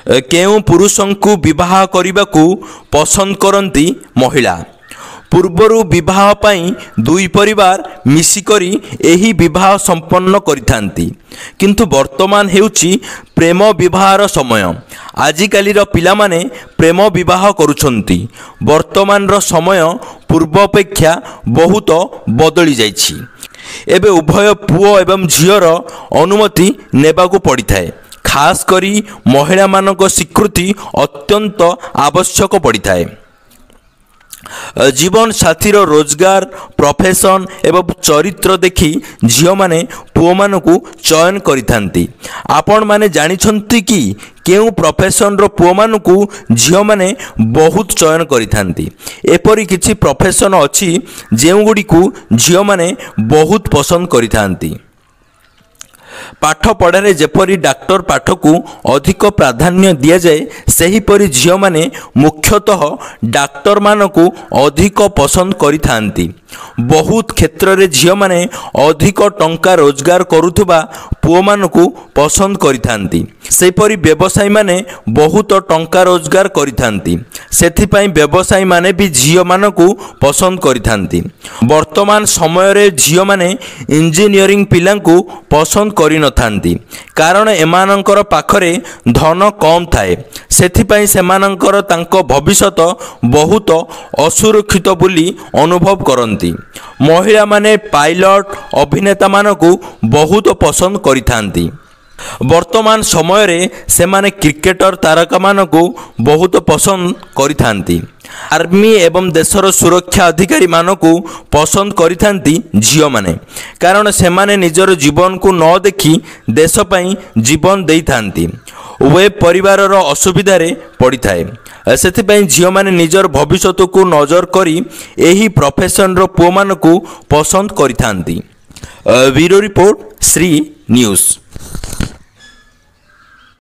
केउं पुरुषंकु विवाह करने पसंद करती महिला। पूर्वरु विवाह पाई दुई परिवार मिसिकरी एही विवाह संपन्न करिथांती, किंतु वर्तमान हेउची प्रेम विवाहर समय। आजिकालीर पिलामाने प्रेम विवाह करुछंती। वर्तमान रो समय पूर्व अपेक्षा बहुत बदली जाइछि। एबे उभय पुओ एवं झीयर अनुमति नेबाकू पड़िथाए। खास करी महिला मानक स्वीकृति अत्यंत आवश्यक पड़िथाए। जीवन साथीर रोजगार, प्रोफेशन एवं चरित्र देखि झील माने पुओ मानकू चयन करिथांती। आपण माने जानिछंती कि केउ प्रोफेशन रो पुओ मानकू झील माने बहुत चयन करिथांती। एपरि किछि प्रोफेशन अछि जेउ गुडी को झील माने बहुत पसंद करिथांती। पाठ पढ़ारे जेपरी डॉक्टर पाठ को अधिक प्राधान्य दिया जाए, सेहीपरि झील माने मुख्यतः डॉक्टर मान को अधिक पसंद करिथांती। बहुत क्षेत्र रे झील माने अधिक टंका रोजगार करुथुबा पुओ मान को पसंद करिथांती। सेहीपरि व्यवसायी माने बहुत टंका रोजगार करिथांती, सेथिपई व्यवसायी माने भी झील मान को पसंद करिथांती। वर्तमान समय रे झील माने इंजीनियरिंग पिला को पसंद करि नथांती, कारण एमानंकर पाखरे धन कम थाए। सेथिपई सेमानंकर तांको भविष्यत बहुत असुरक्षित बोली अनुभव करती। महिला माने पायलट, अभिनेता मानकू बहुत पसंद करिथांती। वर्तमान समय रे सेमाने क्रिकेटर तारका मानकू बहुत पसंद करिथांती। आर्मी एवं देशर सुरक्षा अधिकारी मानकू पसंद करिथांती झील माने, कारण सेमाने निजर जीवन को न देखि देश पई जीवन देइथांती। उभय परिवार असुविधा रे पड़िथाए। सेथिपई झील माने निजर भविष्यत को नजर करी एही प्रोफेशन रो पुओ मानकू पसंद करिथांती। Bureau report, Shri news.